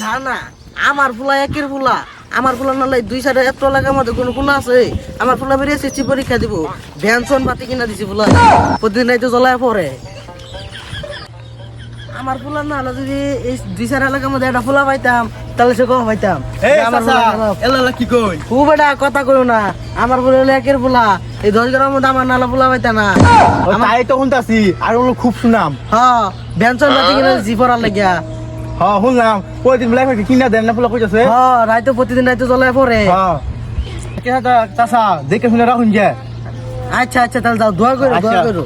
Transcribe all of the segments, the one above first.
না না আমার ফুলা একের ফুলা আমার ফুলা নালে 2-4 এত এলাকার মধ্যে কোনো ফুলা আছে আমার ফুলা বেরিয়ে এসেছি পরীক্ষা দিব ভ্যানসন বাতি কিনা দিছি ফুলা প্রতিদিন রাইতে জ্বলায় পড়ে আমার ফুলা না হলে যদি এই 2-4 এলাকার মধ্যে একটা ফুলা পাইতাম তাহলে সে কম পাইতাম আমার এলা কি কই খুব এটা কথা কইও না আমার ফুলা হলো একের ফুলা এই 10 গ্রামের মধ্যে আমার নালা ফুলা পাইতা না তাই তো শুনতাছি আর ওগুলো খুব সুনাম হ্যাঁ ভ্যানসন বাতি কিনা দিছি পড়ার লাগিয়া হ্যাঁ শুনলাম প্রতিদিন লাইফ কিনা দেন না ফুলা কইতাছে হ্যাঁ রাইতে প্রতিদিন রাইতে জ্বলায় পড়ে হ্যাঁ কেনা চাচা দেখে শুনে রাখুন যে আচ্ছা আচ্ছা তাহলে যাও দোয়া করো দোয়া করো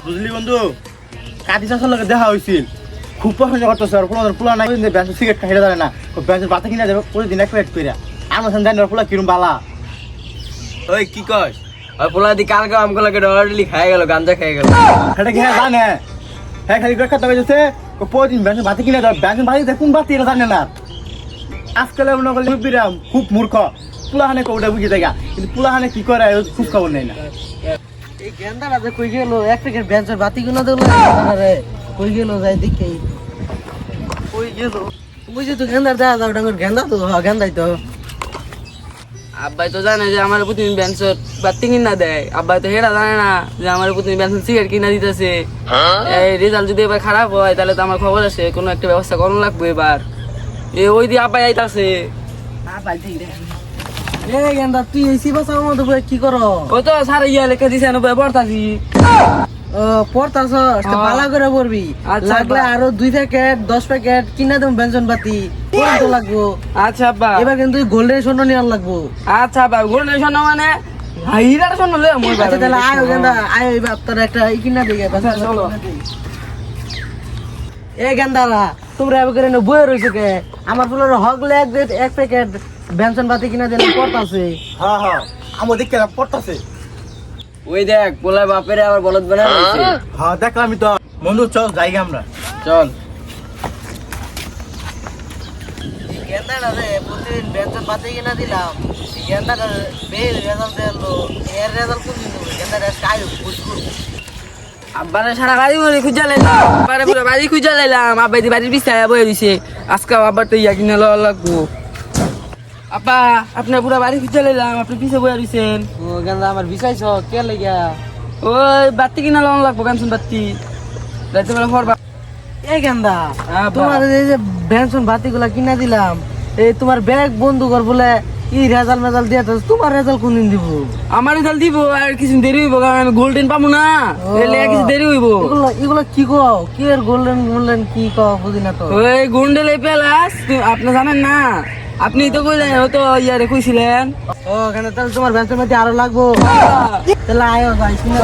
বুঝলি বন্ধু কাটি চাষের লগে দেখা হয়েছিল খুব পছন্দ করতেছে আর পোলা নাই ব্যাংক সিগারেট খাইতে জানে না ব্যাংকের বাতা কিনা যাবে প্রতিদিন এক প্লেট করে আমার সাথে জানি পোলা কিরম বালা ওই কি কস ওই পোলা দি কালকে আমগুলো অলরেডি খাই গেল গাঞ্জা খেয়ে গেল সেটা কি জানে হ্যাঁ খালি করে খাতে হয়েছে প্রতিদিন ব্যাংকের বাতি কিনে যাবে ব্যাংকের বাড়িতে কোন বাতি এটা জানে না আজকাল মনে করলে বিরাম খুব মূর্খ পোলাহানে কৌটা বুঝে দেখা কিন্তু পোলাহানে কি করে খুব খবর নেই না এই গেন্দাটা যে কই গেল এক প্যাকেট বেঞ্চের বাতি গুলো দিল রে কই গেল যাই দেখি কই গেল বুঝে তো গেন্দার দেখা যাও ডাঙ্গর গেন্দা তো গেন্দাই তো আব্বাই তো জানে যে আমার প্রতিদিন ব্যাংসর বাতি কিনা দেয় আব্বাই তো হেরা জানে না যে আমার প্রতিদিন ব্যাংসর সিগারেট কিনা দিতেছে এই রেজাল্ট যদি এবার খারাপ হয় তাহলে তো আমার খবর আছে কোনো একটা ব্যবস্থা করানো লাগবে এবার ওই দিয়ে আব্বাই আইতাছে এই গেন্দা তুই এই সিবাসার মধ্যে বই কি করো ওই তো সারা ইয়া লেখা দিছে না পড়তাছি ও পড়তাছ ভালো করে পড়বি আচ্ছা, লাগলে আরো 2 প্যাকেট 10 প্যাকেট কিনা দেব বেঞ্চন বাতি পড়তে লাগবো আচ্ছা আব্বা এবার কিন্তু গোল্ডেন সোনা নিয়ে লাগবো আচ্ছা আব্বা গোল্ডেন সোনা মানে হীরার সোনা লয়ে মই আচ্ছা তাহলে আয় গেন্দা আয় এবার তোর একটা ই কিনা দিগে চলো। এ গেন্দারা তোমরা এবার করে বই রইছো কে আমার ফুলের হগলে এক প্যাকেট বেঞ্চন বাতি কিনা দিলে পড়তাছে হ্যাঁ হ্যাঁ আমার দেখে পড়তাছে ওই দেখ পোলা বাপেরে আবার বলদ বানা হইছে হ্যাঁ দেখলাম তো বন্ধু চল যাই আমরা চল গেন্দাটা রে প্রতিদিন বেঞ্চন বাতি কিনা দিলাম গেন্দাটা বের রেজাল্ট দিলো এর রেজাল্ট কোন দিন হবে গেন্দাটা কাই বুঝবো আব্বারে সারা গাড়ি মরে খুঁজা লাইলাম আব্বারে পুরো বাড়ি খুঁজা লাইলাম আব্বাই দি বাড়ির বিছায়া বয়ে দিছে আজকে আব্বার তো ইয়া কিনা লওয়া লাগবো আপা আপনার পুরো বাড়ি খুঁজা লাইলাম আপনি পিছে বয়ে দিছেন ও গেন্দা আমার বিষাইছ কে লাগিয়া ওই বাতি কিনা লওয়া লাগবো কানসুন বাতি রাতে বেলা ফরবা এই গেন্দা তোমার এই যে বেঞ্চন বাতি গুলা কিনা দিলাম এই তোমার ব্যাগ বন্ধু কর বলে ই রেজাল্ট মেজাল্ট দিয়ে তোমার রেজাল্ট কোনদিন দিব আমার রেজাল্ট দিব আর কিছু দেরি হইব কারণ আমি গোল্ডেন পাবো না এলে কিছু দেরি হইব এগুলো কি কও কি এর গোল্ডেন গোল্ডেন কি কও বুঝি না তো ওই গুন্ডেলে পেলাস আপনি জানেন না আপনি তো কইলেন ও তো ইয়ারে কইছিলেন ও এখানে তাহলে তোমার বেঞ্চের মধ্যে আরো লাগবো তাহলে আয়ো যাই শুনে